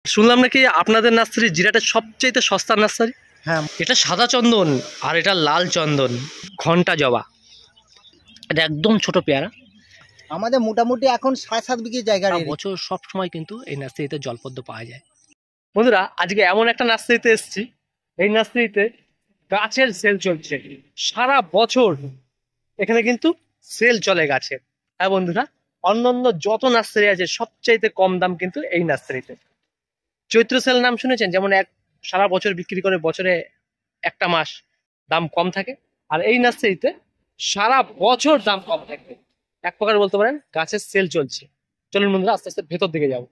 শুনলাম নাকি আপনাদের নার্সারি জিরাটের সবচেয়ে সস্তার নার্সারি। হ্যাঁ, এটা সাদা চন্দন আর এটা লাল চন্দন, ঘন্টা জবা। এটা একদম ছোট পেয়ারা। আমাদের মোটামুটি এখন 7.5 বিঘে জায়গা বছর সব সময় কিন্তু এই নার্সারিতে জলপদ্ম পাওয়া যায়। বন্ধুরা, আজকে এমন একটা নার্সারিতে এসেছি, এই নার্সারিতে গাছের সেল চলছে সারা বছর। এখানে কিন্তু সেল চলে গাছের। হ্যাঁ বন্ধুরা, অন্যান্য যত নার্সারি আছে সবচাইতে কম দাম কিন্তু এই নার্সারিতে। চৈত্র সেল নাম শুনেছেন? যেমন সারা বছর বিক্রি করে, বছরে একটা মাস দাম কম থাকে। আর এই নার্সারিতে সারা বছর দাম কম থাকবে। এক প্রকার বলতে পারেন গাছের সেল চলছে। চলুন বন্ধুরা, আস্তে আস্তে ভেতর দিকে যাবো।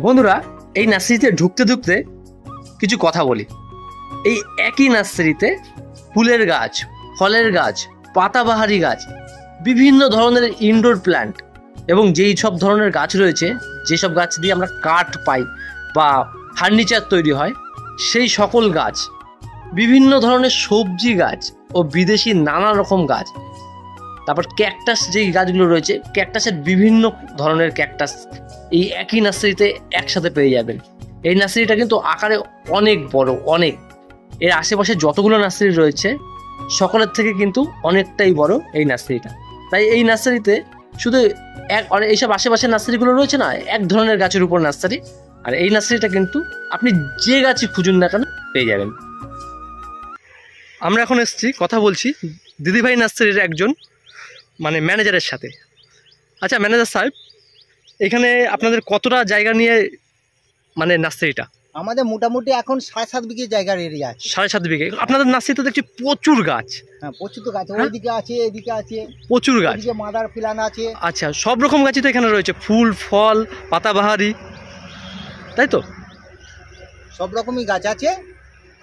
বন্ধুরা, এই নার্সারিতে ঢুকতে ঢুকতে কিছু কথা বলি। এই একই নার্সারিতে ফুলের গাছ, ফলের গাছ, পাতাবাহারি গাছ, বিভিন্ন ধরনের ইনডোর প্ল্যান্ট এবং যেই সব ধরনের গাছ রয়েছে, যেসব গাছ দিয়ে আমরা কাঠ পাই বা ফার্নিচার তৈরি হয়, সেই সকল গাছ, বিভিন্ন ধরনের সবজি গাছ ও বিদেশি নানা রকম গাছ, তারপর ক্যাকটাস, যেই গাছগুলো রয়েছে ক্যাকটাসের বিভিন্ন ধরনের ক্যাকটাস এই একই নার্সারিতে একসাথে পেয়ে যাবেন। এই নার্সারিটা কিন্তু আকারে অনেক বড়, অনেক। এর আশেপাশে যতগুলো নার্সারি রয়েছে সকলের থেকে কিন্তু অনেকটাই বড় এই নার্সারিটা। তাই এই নার্সারিতে শুধু এইসব আশেপাশের নার্সারিগুলো রয়েছে না, এক ধরনের গাছের উপর নার্সারি। আর এই নার্সারিটা কিন্তু আপনি যে গাছই খুঁজুন না কেন পেয়ে যাবেন। আমরা এখন এসেছি, কথা বলছি দিদিভাই নার্সারির একজন ম্যানেজারের সাথে। আচ্ছা ম্যানেজার সাহেব, এখানে আপনাদের কতটা জায়গা নিয়ে নার্সারিটা? আমাদের মোটামুটি এখন 7.5 বিঘে জায়গার এরিয়া আছে। 7.5 বিঘে। আপনাদের নার্সারিতে দেখছি প্রচুর গাছ। হ্যাঁ, প্রচুর তো গাছ, ওইদিকে আছে, এদিকে আছে, প্রচুর গাছ, এদিকে মাদার প্ল্যান আছে। আচ্ছা, সব রকম গাছই তো এখানে রয়েছে, ফুল, ফল, পাতাবাহারি, তাই তো? সব রকমই গাছ আছে।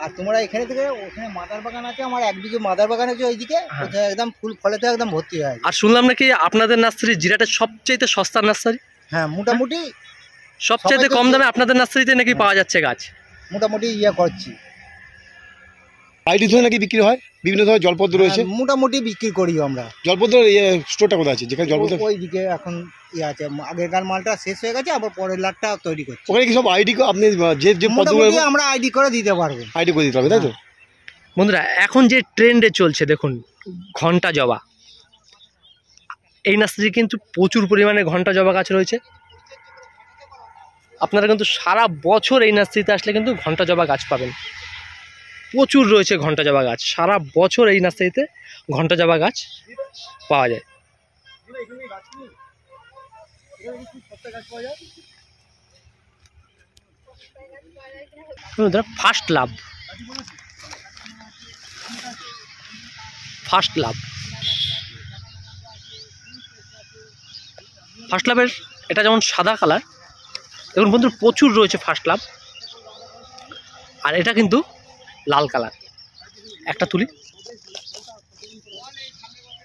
আর তোমরা এখানে থেকে ওখানে মাদার বাগান আছে, আমার 1 বিঘে মাদার বাগান আছে ওইদিকে, ওখানে একদম ফুল ফলেতে একদম ভর্তি হয়ে আছে। আর শুনলাম নাকি আপনাদের নার্সারি জিরাটের সবচেয়ে সস্তার নার্সারি। হ্যাঁ, মোটামুটি সবচেয়ে কম দামে আপনাদের নার্সারিতে নাকি পাওয়া যাচ্ছে গাছ। মোটামুটি করছি। আইডি ধরে নাকি বিক্রি হয়, বিভিন্ন ধরনের জলপদ্র রয়েছে। মোটামুটি বিক্রি করি আমরা। জলপদ্র স্টোরটা কোথায় আছে যেখানে জলপদ্র? ওইদিকে এখন আছে, আগেকার মালটা শেষ হয়ে গেছে, আবার পরের লাটটা তৈরি করছি। ওখানে কি সব আইডি আপনি যে মোটামুটি আমরা আইডি করে দিতে পারবো। আইডি করে দিতে হবে, তাই তো? বন্ধুরা, এখন যে ট্রেন্ডে চলছে দেখুন, ঘন্টা জবা। এই নার্সারি কিন্তু প্রচুর পরিমাণে ঘন্টা জবা গাছ রয়েছে। আপনারা কিন্তু সারা বছর এই নার্সারিতে আসলে কিন্তু ঘন্টা জবা গাছ পাবেন। প্রচুর রয়েছে ঘন্টা জবা গাছ, সারা বছর এই নার্সারিতে ঘন্টা জবা গাছ পাওয়া যায়। First love, first love, first লাভের এটা যেমন সাদা কালার, দেখুন বন্ধু প্রচুর রয়েছে ফার্স্ট লাভ। আর এটা কিন্তু লাল কালার। একটা তুলি,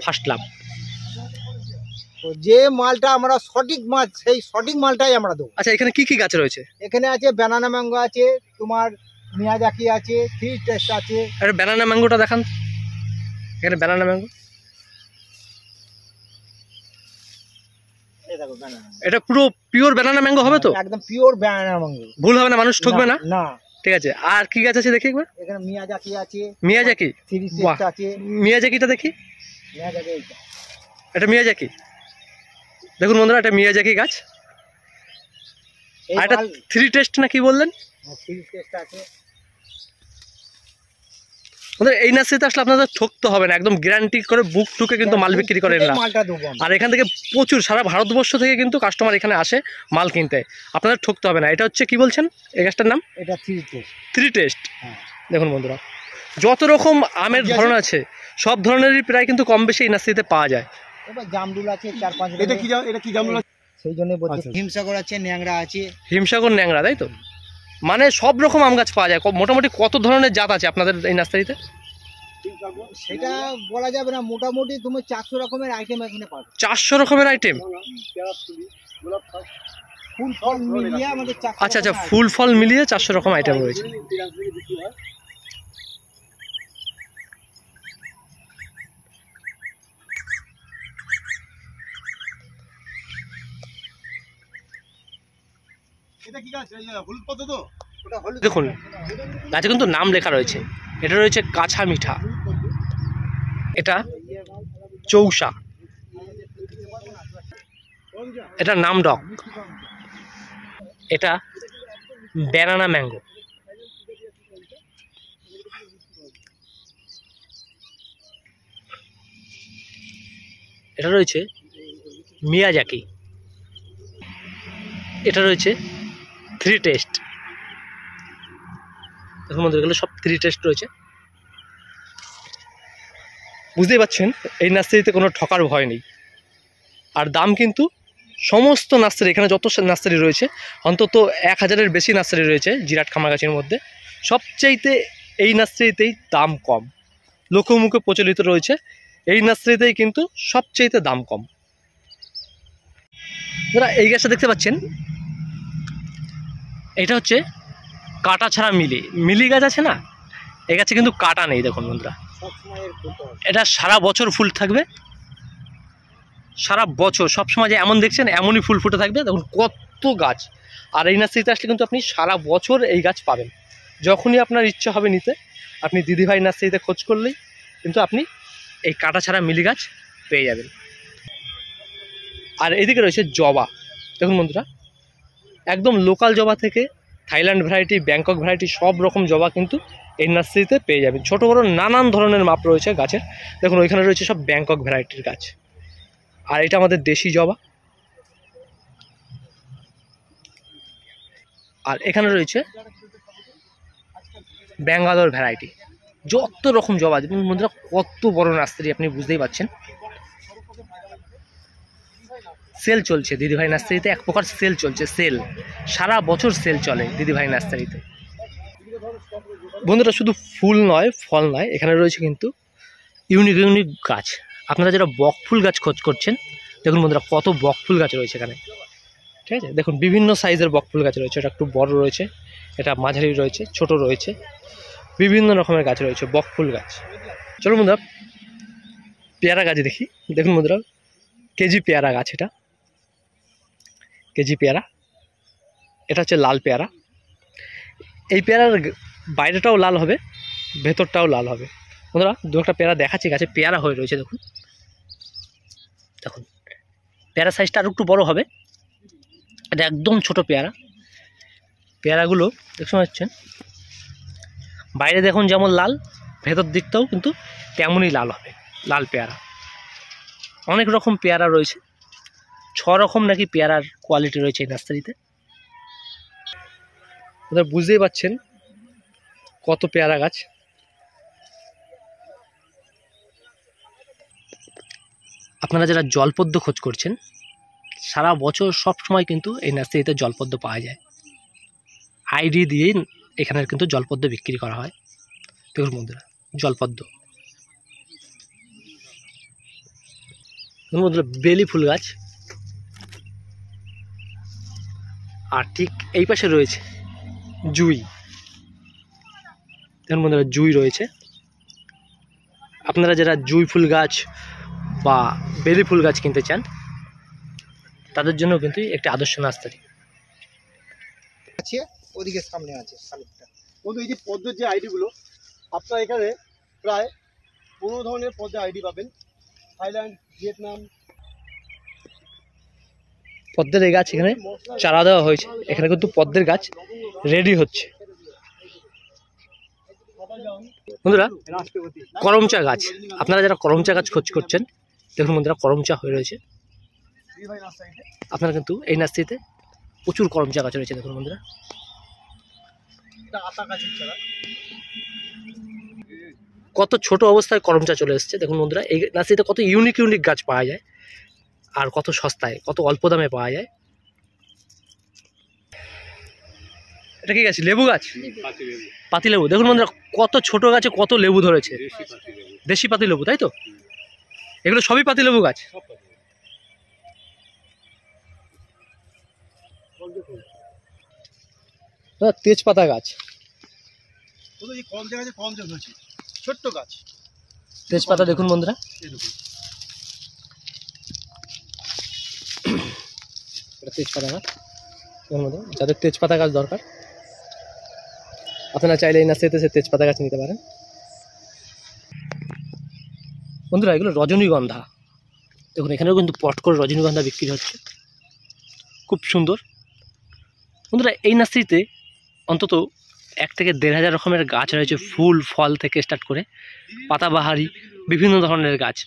ফার্স্ট লাভ। যে মালটা আমরা সঠিক মাল, সেই সঠিক মালটাই আমরা দেবো। আচ্ছা, এখানে কি কি গাছ রয়েছে? এখানে আছে ব্যানানা ম্যাঙ্গো আছে, তোমার মিয়াজাকি আছে, থ্রি টেস্ট আছে। আরে ব্যানানা ম্যাঙ্গোটা দেখান। এখানে ব্যানানা ম্যাঙ্গো, এটা পুরো পিওর ব্যানানা ম্যাঙ্গো হবে তো? একদম পিওর ব্যানানা ম্যাঙ্গো, ভুল হবে না, মানুষ ঠকবে না? না। ঠিক আছে, আর কি গাছ আছে দেখি একবার। এখানে মিয়াজাকি আছে। মিয়াজাকি, থ্রি টেস্ট আছে। মিয়াজাকিটা দেখি। মিয়াজাকি এটা মিয়াজাকি, দেখুন বন্ধুরা, এটা মিয়াজাকি গাছ। আর এটা থ্রি টেস্ট না কি বললেন? থ্রি টেস্ট আছে। এই নার্সারিতে আসলে আপনাদের ঠকতে হবে না, একদম গ্যারান্টি করে বুক টুকে কিন্তু মাল বিক্রি করেন না। আর এখান থেকে প্রচুর সারা ভারতবর্ষ থেকে কিন্তু কাস্টমার এখানে আসে মাল কিনতে, আপনাদের ঠকতে হবে না। এটা হচ্ছে কি বলছেন এই গাছটার নাম? এটা থ্রি টেস্ট। Three test. দেখুন বন্ধুরা, যত রকম আমের ধরন আছে সব ধরনেরই প্রায় কিন্তু কম বেশি এই নার্সারিতে পাওয়া যায়। এবার জামরুল আছে 4-5। এটা কি জামরুল? সেই জন্য বলছি। হিমসাগর আছে, ন্যাংরা আছে। হিমসাগর, ন্যাংরা, তাই তো? সব রকম আম গাছ পাওয়া যায়। মোটামুটি কত ধরনের জাত আছে আপনাদের এই নার্সারিতে? সেটা বলা যাবে না, মোটামুটি তুমি 400 রকমের আইটেম এখানে পাবে। 400 রকমের আইটেম? ফুল ফল মিলিয়ে আমাদের 400। আচ্ছা আচ্ছা, ফুল ফল মিলিয়ে 400 রকম আইটেম রয়েছে। এটা কি গাছ? হলুদ পদ্ম তো? ওটা হলুদ। দেখুন গাছে কিন্তু নাম লেখা রয়েছে। এটা রয়েছে কাঁচা মিঠা, এটা চৌসা, এটা নামডক, এটা ব্যানানা ম্যাঙ্গো, এটা রয়েছে মিয়াজাকি, এটা রয়েছে থ্রি টেস্ট। দেখুন বন্ধুরা, এগুলো সব থ্রি টেস্ট রয়েছে। বুঝতেই পারছেন এই নার্সারিতে কোনো ঠকার ভয় নেই। আর দাম কিন্তু সমস্ত নার্সারি, এখানে যত নার্সারি রয়েছে অন্তত 1000-এর বেশি নার্সারি রয়েছে জিরাট খামারগাছির মধ্যে, সবচাইতে এই নার্সারিতেই দাম কম। লোকমুখে প্রচলিত রয়েছে এই নার্সারিতেই কিন্তু সবচাইতে দাম কম। দাদা এই গাছটা দেখতে পাচ্ছেন, এটা হচ্ছে কাটা ছাড়া মিলি গাছ আছে না, এই গাছে কিন্তু কাটা নেই। দেখুন বন্ধুরা, এটা সারা বছর ফুল থাকবে, সারা বছর সবসময় যে এমন দেখছেন এমনই ফুল ফুটে থাকবে। দেখুন কত গাছ। আর এই নার্সারিতে আসলে কিন্তু আপনি সারা বছর এই গাছ পাবেন। যখনই আপনার ইচ্ছা হবে নিতে, আপনি দিদিভাই নার্সারিতে খোঁজ করলেই কিন্তু আপনি এই কাটা ছাড়া মিলি গাছ পেয়ে যাবেন। আর এদিকে রয়েছে জবা। দেখুন বন্ধুরা, একদম লোকাল জবা থেকে থাইল্যান্ড ভ্যারাইটি, ব্যাংকক ভ্যারাইটি সব রকম জবা কিন্তু এই নার্সারিতে পেয়ে যাবেন। ছোটো বড়ো নানান ধরনের মাপ রয়েছে গাছের। দেখুন ওইখানে রয়েছে সব ব্যাংকক ভ্যারাইটির গাছ। আর এটা আমাদের দেশি জবা। আর এখানে রয়েছে ব্যাঙ্গালোর ভ্যারাইটি। যত রকম জবা, দেখুন বন্ধুরা কত বড় নার্সারি, আপনি বুঝতেই পারছেন। সেল চলছে দিদিভাই নার্সারিতে, এক প্রকার সেল চলছে, সেল সারা বছর সেল চলে দিদিভাই নার্সারিতে। বন্ধুরা শুধু ফুল নয়, ফল নয়, এখানে রয়েছে কিন্তু ইউনিক গাছ। আপনারা যারা বকফুল গাছ খোঁজ করছেন, দেখুন বন্ধুরা কত বকফুল গাছ রয়েছে এখানে, ঠিক আছে। দেখুন বিভিন্ন সাইজের বকফুল গাছ রয়েছে, এটা একটু বড় রয়েছে, এটা মাঝারি রয়েছে, ছোট রয়েছে, বিভিন্ন রকমের গাছ রয়েছে বকফুল গাছ। চলো বন্ধুরা পেয়ারা গাছ দেখি। দেখুন বন্ধুরা কেজি পেয়ারা গাছ, এটা কেজি পেয়ারা, এটা হচ্ছে লাল পেয়ারা। এই পেয়ারার বাইরেটাও লাল হবে, ভেতরটাও লাল হবে। বন্ধুরা দু একটা পেয়ারা দেখাচ্ছি, গাছে পেয়ারা হয়ে রয়েছে। দেখুন দেখুন পেয়ারা সাইজটা আর একটু বড় হবে, এটা একদম ছোট পেয়ারা। পেয়ারাগুলো দেখতে পাচ্ছেন বাইরে দেখুন যেমন লাল, ভেতর দিকটাও কিন্তু তেমনই লাল হবে, লাল পেয়ারা। অনেক রকম পেয়ারা রয়েছে, 6 রকম নাকি পেয়ারার কোয়ালিটি রয়েছে এই নার্সারিতে। আপনারা বুঝতেই পাচ্ছেন কত পেয়ারা গাছ। আপনারা যারা জলপদ্ম খোঁজ করছেন, সারা বছর সব সময় কিন্তু এই নার্সারিতে জলপদ্ম পাওয়া যায়। আইডি দিয়েই এখানে কিন্তু জলপদ্ম বিক্রি করা হয়। দেখুন বন্ধুরা জলপদ্ম, দেখুন বন্ধুরা বেলি ফুল গাছ। আর ঠিক এই পাশে রয়েছে জুই। দেখুন বন্ধুরা জুই রয়েছে। আপনারা যারা জুই ফুল গাছ বা বেলি ফুল গাছ কিনতে চান, তাদের জন্য কিন্তু একটি আদর্শ নার্সারি আছে। ওদিকে সামনে আছে শালিকটা। বন্ধু এই যে পদ্মের যে আইডিগুলো, আপনারা এখানে প্রায় 15 ধরনের পদ্মের আইডি পাবেন। Thailand, Vietnam. পদ্মের এই গাছ এখানে চারা দেওয়া হয়েছে, এখানে কিন্তু পদ্মের গাছ রেডি হচ্ছে। বন্ধুরা করমচা গাছ, আপনারা যারা করমচা গাছ খোঁজ করছেন, দেখুন বন্ধুরা করমচা হয়ে রয়েছে। আপনারা কিন্তু এই নার্সারিতে প্রচুর করমচা গাছ রয়েছে। দেখুন বন্ধুরা কত ছোট অবস্থায় করমচা চলে এসছে। দেখুন বন্ধুরা এই নার্সারিতে কত ইউনিক গাছ পাওয়া যায়, আর কত সস্তায়, কত অল্প দামে পাওয়া যায়। এটা কি গাছ? লেবু গাছ, পাতি লেবু। দেখুন বন্ধুরা কত ছোট গাছে কত লেবু ধরেছে, দেশি পাতি লেবু, তাই তো? এগুলো সবই পাতি লেবু গাছ। তেজপাতা গাছ, কম জায়গায় কম জল হয়েছে, ছোট্ট গাছ। তেজপাতা দেখুন বন্ধুরা, তেজপাতা গাছ। যাদের তেজপাতা গাছ দরকার আপনারা চাইলে এই নার্সারিতে সে তেজপাতা গাছ নিতে পারেন। বন্ধুরা এগুলো রজনীগন্ধা, দেখুন এখানেও কিন্তু পট করে রজনীগন্ধা বিক্রি হচ্ছে, খুব সুন্দর। বন্ধুরা এই নার্সারিতে অন্তত 1 থেকে 1,500 রকমের গাছ রয়েছে, ফুল ফল থেকে স্টার্ট করে পাতাবাহারি বিভিন্ন ধরনের গাছ।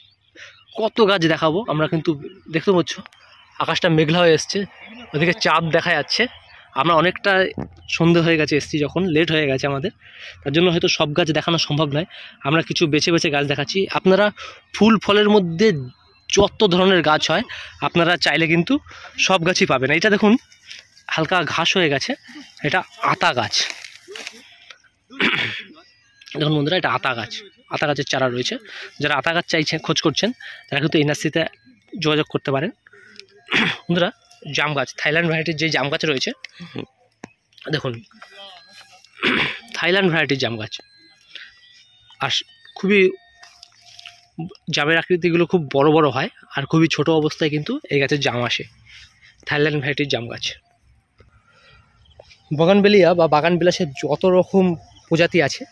কত গাছ দেখাবো আমরা, কিন্তু দেখতে পাচ্ছ আকাশটা মেঘলা হয়ে এসছে, ওদিকে চাঁদ দেখা যাচ্ছে। আমরা অনেকটা সন্ধে হয়ে গেছে এসছি, যখন লেট হয়ে গেছে আমাদের, তার জন্য হয়তো সব গাছ দেখানো সম্ভব নয়। আমরা কিছু বেছে বেছে গাছ দেখাচ্ছি। আপনারা ফুল ফলের মধ্যে যত ধরনের গাছ হয় আপনারা চাইলে কিন্তু সব গাছই পাবেন। এটা দেখুন হালকা ঘাস হয়ে গেছে, এটা আতা গাছ। দেখুন বন্ধুরা এটা আতা গাছ, আতা গাছের চারা রয়েছে। যারা আতা গাছ চাইছেন, খোঁজ করছেন, তারা কিন্তু এই নার্সারিতে যোগাযোগ করতে পারেন। বন্ধুরা জাম গাছ, থাইল্যান্ড ভ্যারাইটির যে জাম গাছ রয়েছে, দেখুন থাইল্যান্ড ভ্যারাইটির জাম গাছ, আর খুবই জামের আকৃতিগুলো খুব বড় বড় হয়, আর খুবই ছোট অবস্থায় কিন্তু এই গাছের জাম আসে। থাইল্যান্ড ভ্যারাইটির জাম গাছ। বগানবেলিয়া বা বাগান বিলাসের যত রকম প্রজাতি আছে,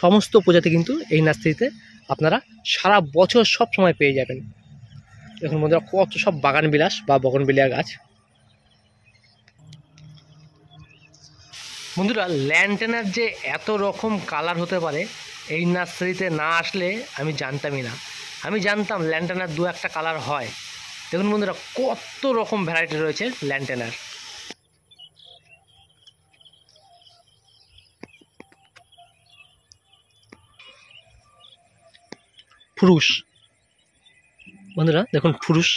সমস্ত প্রজাতি কিন্তু এই নার্সারিতে আপনারা সারা বছর সব সময় পেয়ে যাবেন। দেখুন বন্ধুরা কত সব বাগান বিলাস বা বগনবেলিয়া গাছ। বন্ধুরা ল্যান্টেনার যে এত রকম কালার হতে পারে এই নার্সারিতে না আসলে আমি জানতামই না। আমি জানতাম ল্যান্টেনার 2-1টা কালার হয়। দেখুন বন্ধুরা কত রকম ভ্যারাইটি রয়েছে ল্যান্টেনার। ফুরুষ, বন্ধুরা দেখুন ফুরুষ,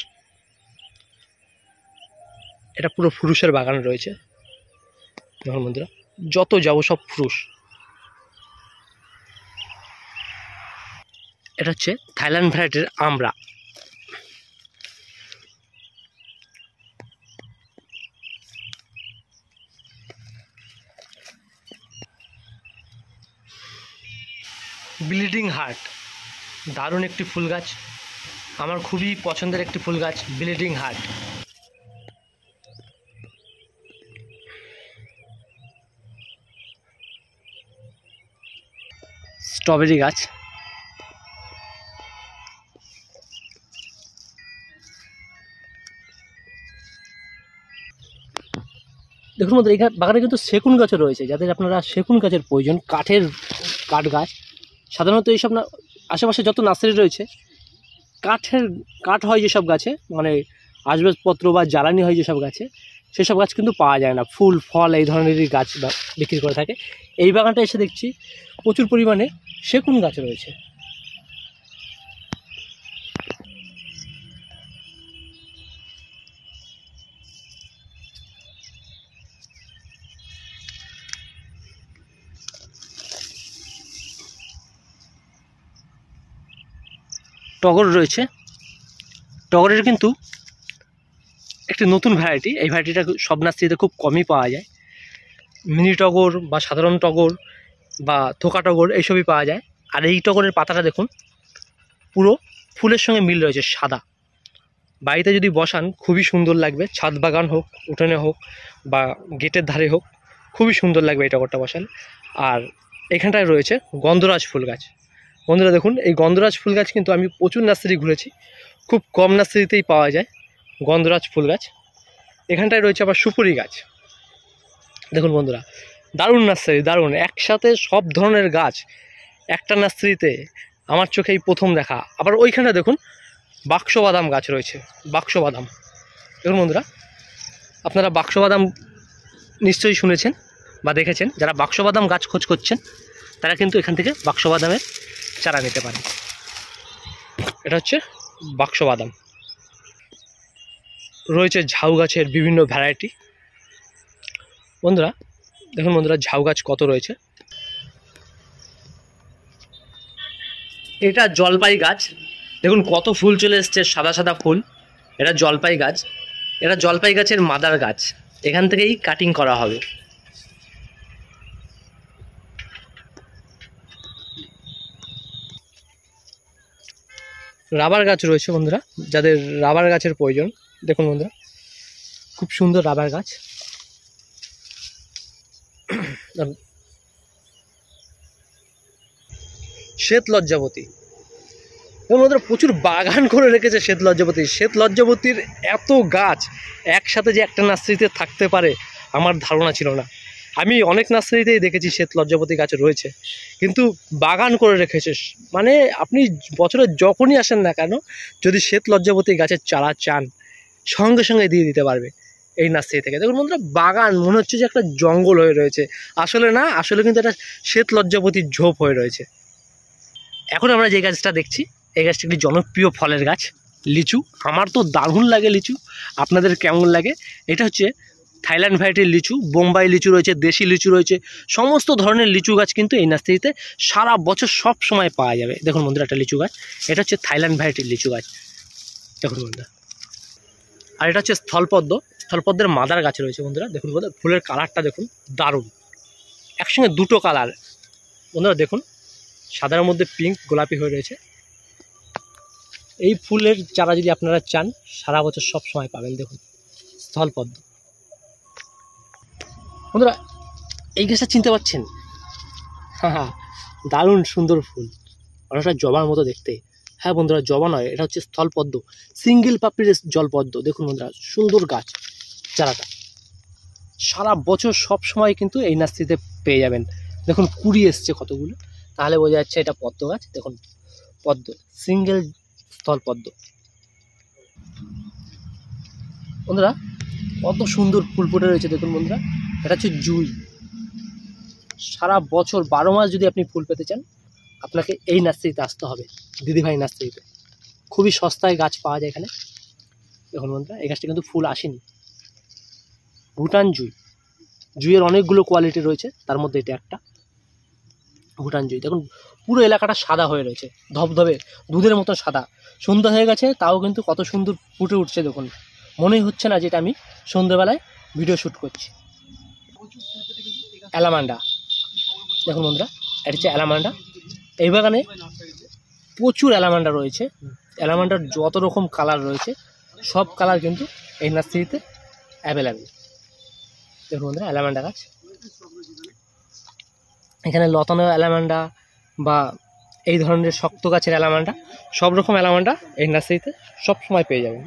এটা পুরো ফুরুষের বাগান রয়েছে। দেখুন বন্ধুরা যত যাবো সব ফুরুষ। এটা হচ্ছে থাইল্যান্ড ভ্যারাইটির আমড়া। ব্লিডিং হার্ট, দারুণ একটি ফুল গাছ, আমার খুবই পছন্দের একটি ফুল গাছ ব্লিডিং হার্ট। স্ট্রবেরি গাছ, দেখুন মধ্যে এখানে বাগানে কিন্তু সেগুন গাছও রয়েছে। যাদের আপনারা সেগুন গাছের প্রয়োজন, কাঠ গাছ, সাধারণত এইসব না আশেপাশে যত নার্সারি রয়েছে কাঠ হয় যেসব গাছে, মানে আসবাবপত্র বা জ্বালানি হয় যেসব গাছে, সেসব গাছ কিন্তু পাওয়া যায় না। ফুল ফল এই ধরনেরই গাছ বিক্রি করে থাকে। এই বাগানটা এসে দেখছি প্রচুর পরিমাণে সেগুন গাছ রয়েছে। টগর রয়েছে, টগরের কিন্তু একটি নতুন ভ্যারাইটি, এই ভ্যারাইটিটা সব নার্সারিতে খুব কমই পাওয়া যায়। মিনি টগর বা সাধারণ টগর বা থোকা টগর এইসবই পাওয়া যায়। আর এই টগরের পাতাটা দেখুন পুরো ফুলের সঙ্গে মিল রয়েছে, সাদা। বাড়িতে যদি বসান খুবই সুন্দর লাগবে, ছাদ বাগান হোক, উঠোনে হোক বা গেটের ধারে হোক, খুবই সুন্দর লাগবে এই টগরটা বসালে। আর এখানটায় রয়েছে গন্ধরাজ ফুল গাছ। বন্ধুরা দেখুন এই গন্ধরাজ ফুল গাছ কিন্তু আমি প্রচুর নার্সারি ঘুরেছি, খুব কম নার্সারিতেই পাওয়া যায় গন্ধরাজ ফুল গাছ। এখানটায় রয়েছে আবার সুপুরি গাছ। দেখুন বন্ধুরা দারুণ নার্সারি, দারুণ, একসাথে সব ধরনের গাছ একটা নার্সারিতে আমার চোখে এই প্রথম দেখা। আবার ওইখানটা দেখুন বাক্সবাদাম গাছ রয়েছে, বাক্সবাদাম। দেখুন বন্ধুরা আপনারা বাক্সবাদাম নিশ্চয়ই শুনেছেন বা দেখেছেন। যারা বাক্সবাদাম গাছ খোঁজ করছেন তারা কিন্তু এখান থেকে বাক্সবাদামের চারা নিতে পারেন। এটা হচ্ছে বাক্সবাদাম। রয়েছে ঝাউ গাছের বিভিন্ন ভ্যারাইটি। বন্ধুরা দেখুন বন্ধুরা ঝাউ গাছ কত রয়েছে। এটা জলপাই গাছ, দেখুন কত ফুল চলে এসছে, সাদা সাদা ফুল। এটা জলপাই গাছ, এটা জলপাই গাছের মাদার গাছ, এখান থেকেই কাটিং করা হবে। রাবার গাছ রয়েছে বন্ধুরা, যাদের রাবার গাছের প্রয়োজন, দেখুন বন্ধুরা খুব সুন্দর রাবার গাছ। শ্বেত লজ্জাবতী, বন্ধুরা প্রচুর বাগান করে রেখেছে শ্বেত লজ্জাবতী। শ্বেত লজ্জাবতীর এত গাছ একসাথে যে একটা নার্সারিতে থাকতে পারে আমার ধারণা ছিল না। আমি অনেক নার্সারিতেই দেখেছি শ্বেত লজ্জাবতী গাছ রয়েছে, কিন্তু বাগান করে রেখেছে। মানে আপনি বছরে যখনই আসেন না কেন, যদি শ্বেত লজ্জাবতী গাছের চারা চান সঙ্গে সঙ্গে দিয়ে দিতে পারবে এই নার্সারি থেকে। দেখুন বন্ধুরা বাগান মনে হচ্ছে যে একটা জঙ্গল হয়ে রয়েছে, আসলে না, আসলে কিন্তু একটা শ্বেত লজ্জাবতীর ঝোপ হয়ে রয়েছে। এখন আমরা যে গাছটা দেখছি এই গাছটা একটি জনপ্রিয় ফলের গাছ, লিচু। আমার তো দারুণ লাগে লিচু, আপনাদের কেমন লাগে? এটা হচ্ছে থাইল্যান্ড ভ্যারাইটির লিচু, বোম্বাই লিচু রয়েছে, দেশি লিচু রয়েছে, সমস্ত ধরনের লিচু গাছ কিন্তু এই নার্সারিতে সারা বছর সব সময় পাওয়া যাবে। দেখুন বন্ধুরা একটা লিচু গাছ, এটা হচ্ছে থাইল্যান্ড ভ্যারাইটির লিচু গাছ, দেখুন বন্ধুরা। আর এটা হচ্ছে স্থলপদ্ম, স্থলপদ্মের মাদার গাছ রয়েছে বন্ধুরা। দেখুন বন্ধুরা ফুলের কালারটা দেখুন দারুণ, একসঙ্গে দুটো কালার বন্ধুরা। দেখুন সাদার মধ্যে পিঙ্ক গোলাপি হয়ে রয়েছে। এই ফুলের চারা যদি আপনারা চান সারা বছর সব সময় পাবেন। দেখুন স্থলপদ্ম বন্ধুরা, এই গাছটা চিনতে পারছেন? হ্যাঁ, দারুণ সুন্দর ফুল, অনেকটা জবার মতো দেখতে। হ্যাঁ বন্ধুরা জবা নয়, এটা হচ্ছে স্থলপদ্ম, সিঙ্গেল পাপড়ির জলপদ্ম। দেখুন বন্ধুরা সুন্দর গাছ, চারাটা সারা বছর সব সময় কিন্তু এই নার্সারিতে পেয়ে যাবেন। দেখুন কুড়ি এসছে কতগুলো, তাহলে বোঝা যাচ্ছে এটা পদ্ম গাছ। দেখুন পদ্ম, সিঙ্গেল স্থলপদ্ম। বন্ধুরা কত সুন্দর ফুল ফুটে রয়েছে দেখুন বন্ধুরা, এটা হচ্ছে জুঁই। সারা বছর 12 মাস যদি আপনি ফুল পেতে চান আপনাকে এই নার্সারিতে আসতে হবে, দিদিভাই নার্সারিতে। খুবই সস্তায় গাছ পাওয়া যায় এখানে। দেখুন বন্ধুরা এই গাছটা কিন্তু ফুল আসেনি, ভুটান জুঁই। জুঁইয়ের অনেকগুলো কোয়ালিটি রয়েছে, তার মধ্যে এটা একটা ভুটান জুঁই। দেখুন পুরো এলাকাটা সাদা হয়ে রয়েছে, ধবধবে দুধের মতো সাদা। সন্ধ্যা হয়ে গেছে তাও কিন্তু কত সুন্দর ফুটে উঠছে। দেখুন মনেই হচ্ছে না যেটা আমি সন্ধ্যেবেলায় ভিডিও শ্যুট করছি। অ্যালামান্ডা, দেখুন বন্ধুরা এটা হচ্ছে অ্যালামান্ডা। এই বাগানে প্রচুর অ্যালামান্ডা রয়েছে, অ্যালামান্ডার যত রকম কালার রয়েছে সব কালার কিন্তু এই নার্সারিতে অ্যাভেলেবেল। দেখুন বন্ধুরা অ্যালামান্ডা গাছ, এখানে লতানো অ্যালামান্ডা বা এই ধরনের শক্ত গাছের অ্যালামান্ডা, সব রকম অ্যালামান্ডা এই নার্সারিতে সব সময় পেয়ে যাবেন।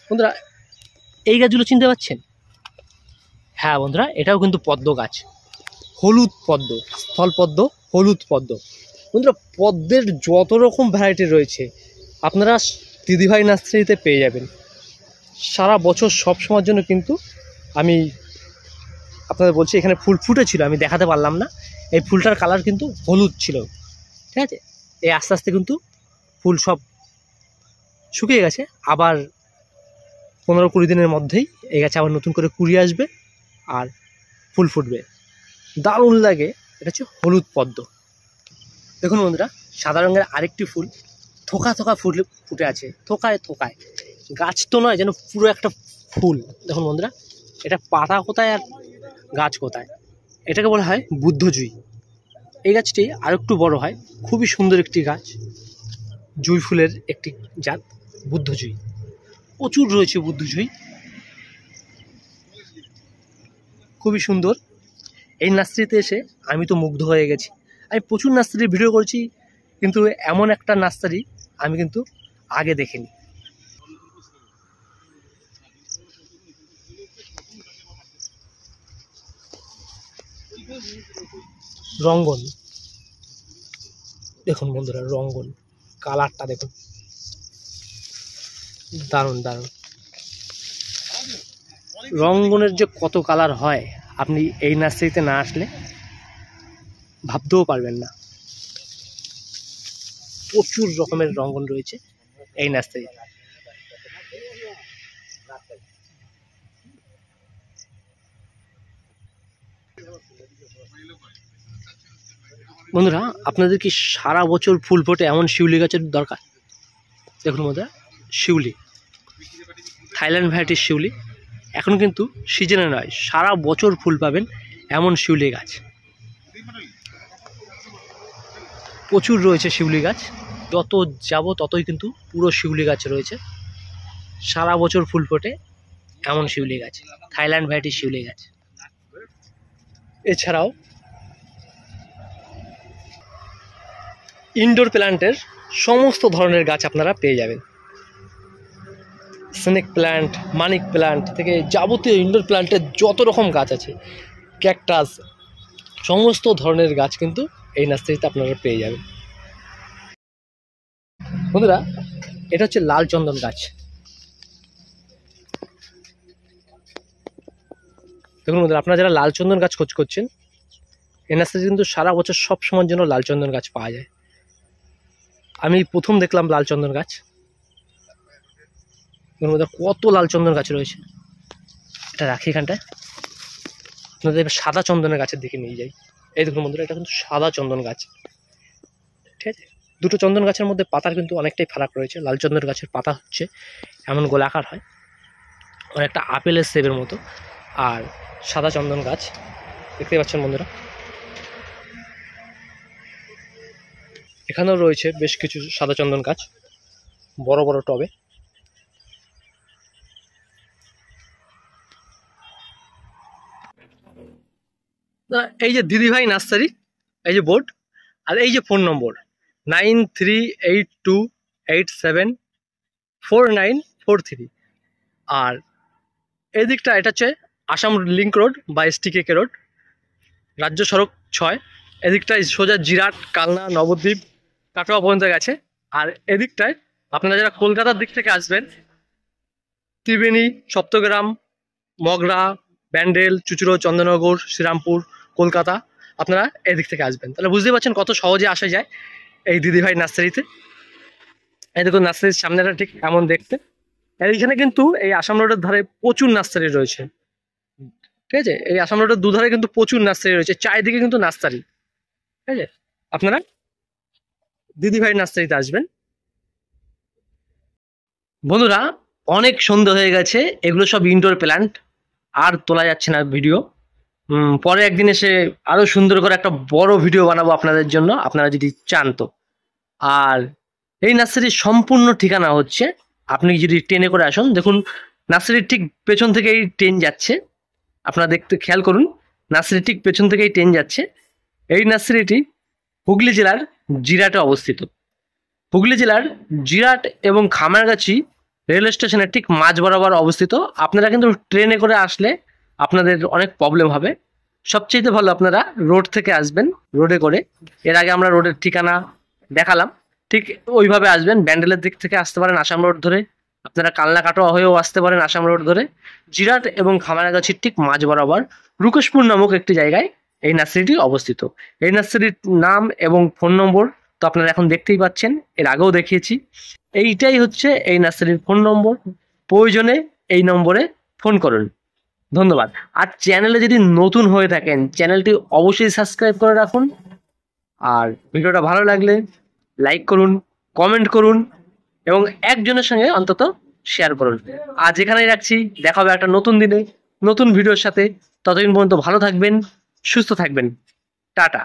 বন্ধুরা এই গাছগুলো চিনতে পারছেন? হ্যাঁ বন্ধুরা এটাও কিন্তু পদ্ম গাছ, হলুদ পদ্ম, স্থলপদ্ম, হলুদ পদ্ম। বন্ধুরা পদ্মের যত রকম ভ্যারাইটি রয়েছে আপনারা দিদিভাই নার্সারিতে পেয়ে যাবেন সারা বছর সব সময়ের জন্য। কিন্তু আমি আপনাদের বলছি এখানে ফুল ফুটেছিল, আমি দেখাতে পারলাম না। এই ফুলটার কালার কিন্তু হলুদ ছিল, ঠিক আছে? এই আস্তে আস্তে কিন্তু ফুল সব শুকিয়ে গেছে, আবার 15-20 দিনের মধ্যেই এই গাছে আবার নতুন করে কুড়ি আসবে আর ফুল ফুটবে, দারুণ লাগে। এটা হচ্ছে হলুদ পদ্ম। দেখুন বন্ধুরা সাদা রঙের আরেকটি ফুল, থোকা থোকা ফুল ফুটে আছে, থোকায় থোকায়, গাছ তো নয় যেন পুরো একটা ফুল। দেখুন বন্ধুরা এটা পাতা কোথায় আর গাছ কোথায়, এটাকে বলা হয় বুদ্ধজুঁই। এই গাছটি আর একটু বড় হয়, খুবই সুন্দর একটি গাছ, জুঁই ফুলের একটি জাত বুদ্ধজুঁই। প্রচুর রয়েছে বুদ্ধজুঁই, খুবই সুন্দর। এই নার্সারিতে এসে আমি তো মুগ্ধ হয়ে গেছি। আমি প্রচুর নার্সারির ভিডিও করেছি, কিন্তু এমন একটা নার্সারি আমি কিন্তু আগে দেখিনি। রঙ্গন, দেখুন বন্ধুরা রঙ্গন, কালারটা দেখুন দারুণ দারুণ। রঙ্গনের যে কত কালার হয় আপনি এই নার্সারিতে না আসলে ভাবতেও পারবেন না। প্রচুর রকমের রঙ্গন রয়েছে এই নার্সারিতে। বন্ধুরা, আপনাদের কি সারা বছর ফুল ফোটে এমন শিউলি গাছের দরকার? দেখুন বন্ধুরা, শিউলি, থাইল্যান্ড ভ্যারাইটির শিউলি, এখন কিন্তু সিজনে নয়, সারা বছর ফুল পাবেন এমন শিউলি গাছ প্রচুর রয়েছে। শিউলি গাছ যত যাব ততই কিন্তু পুরো শিউলি গাছ রয়েছে, সারা বছর ফুল ফোটে এমন শিউলি গাছ, থাইল্যান্ড ভ্যারাইটির শিউলি গাছ। এছাড়াও ইনডোর প্ল্যান্টের সমস্ত ধরনের গাছ আপনারা পেয়ে যাবেন। স্নেক প্ল্যান্ট, মানিক প্ল্যান্ট থেকে যাবতীয় ইনডোর প্ল্যান্টের যত রকম গাছ আছে, ক্যাকটাস, সমস্ত ধরনের গাছ কিন্তু এই নার্সারিতে আপনারা পেয়ে যাবেন। বন্ধুরা, এটা হচ্ছে লাল চন্দন গাছ। দেখুন বন্ধুরা, আপনারা যারা লাল চন্দন গাছ খোঁজ করছেন, এই নার্সারিতে কিন্তু সারা বছর সব সময়ের জন্য লাল চন্দন গাছ পাওয়া যায়। আমি প্রথম দেখলাম লাল চন্দন গাছ। কত লাল চন্দন গাছ রয়েছে, এটা রাখি এখানটায়। আপনাদের এবার সাদা চন্দনের গাছের দিকে নিয়ে যাই। এই দেখুন বন্ধুরা, এটা কিন্তু সাদা চন্দন গাছ, ঠিক আছে। দুটো চন্দন গাছের মধ্যে পাতার কিন্তু অনেকটাই ফারাক রয়েছে। লাল চন্দন গাছের পাতা হচ্ছে এমন গোলাকার হয়, অনেকটা আপেলের শেপের মতো, আর সাদা চন্দন গাছ দেখতে পাচ্ছেন বন্ধুরা। এখানেও রয়েছে বেশ কিছু সাদা চন্দন গাছ বড় বড় টবে। এই যে দিদিভাই নার্সারি, এই যে বোর্ড, আর এই যে ফোন নম্বর 9382874943। আর এই দিকটা এটা হচ্ছে আসাম লিঙ্ক রোড বা STK রোড, রাজ্য সড়ক 6। এদিকটায় সোজা জিরাট, কালনা, নবদ্বীপ, কাটোয়া পর্যন্ত গেছে। আর এদিকটায় আপনারা যারা কলকাতার দিক থেকে আসবেন, ত্রিবেণী, সপ্তগ্রাম, মগরা, ব্যান্ডেল, চুচুড়ো, চন্দননগর, শ্রীরামপুর, কলকাতা, আপনারা এদিক থেকে আসবেন। তাহলে বুঝতে পারছেন কত সহজে আসা যায় এই দিদিভাই নার্সারিতে। এই দেখুন নার্সারির সামনেটা ঠিক এমন দেখতে। এইখানে কিন্তু এই আসাম রোডের ধারে প্রচুর নার্সারি রয়েছে, ঠিক আছে। এই আসাম রোডের দুধারে কিন্তু প্রচুর নার্সারি রয়েছে, চারিদিকে কিন্তু নার্সারি, ঠিক আছে। আপনারা দিদিভাই নার্সারিতে আসবেন। বন্ধুরা, অনেক সন্ধ্যা হয়ে গেছে, এগুলো সব ইনডোর প্ল্যান্ট, আর তোলা যাচ্ছে না ভিডিও। পরে একদিন এসে আরো সুন্দর করে একটা বড় ভিডিও বানাবো আপনাদের জন্য, আপনারা যদি চান তো। আর এই নার্সারির সম্পূর্ণ ঠিকানা হচ্ছে, আপনি যদি ট্রেনে করে আসুন, দেখুন নার্সারির ঠিক পেছন থেকেই ট্রেন যাচ্ছে, আপনারা দেখতে খেয়াল করুন, নার্সারির ঠিক পেছন থেকেই ট্রেন যাচ্ছে। এই নার্সারিটি হুগলি জেলার জিরাটে অবস্থিত। হুগলি জেলার জিরাট এবং খামারগাছি রেল স্টেশনের ঠিক মাঝ বরাবর অবস্থিত। আপনারা কিন্তু ট্রেনে করে আসলে আপনাদের অনেক প্রবলেম হবে, সবচেয়ে ভালো আপনারা রোড থেকে আসবেন, রোডে করে। এর আগে আমরা রোডের ঠিকানা দেখালাম, ঠিক ওইভাবে আসবেন। ব্যান্ডেলের দিক থেকে আসতে পারেন আসাম রোড ধরে, আপনারা কালনা কাটোয়া হয়েও আসতে পারেন আসাম রোড ধরে। জিরাট এবং খামারগাছির ঠিক মাঝ বরাবর রুকেশপুর নামক একটি জায়গায় এই নার্সারিটি অবস্থিত। এই নার্সারির নাম এবং ফোন নম্বর তো আপনারা এখন দেখতেই পাচ্ছেন, এর আগেও দেখিয়েছি। এইটাই হচ্ছে এই নার্সারির ফোন নম্বর, প্রয়োজনে এই নম্বরে ফোন করুন। ধন্যবাদ। আর চ্যানেলে যদি নতুন হয়ে থাকেন, চ্যানেলটি অবশ্যই সাবস্ক্রাইব করে রাখুন। আর ভিডিওটা ভালো লাগলে লাইক করুন, কমেন্ট করুন এবং একজনের সঙ্গে অন্তত শেয়ার করুন। আজ এখানেই রাখছি, দেখা হবে একটা নতুন দিনে নতুন ভিডিওর সাথে। ততদিন পর্যন্ত ভালো থাকবেন, সুস্থ থাকবেন, টাটা।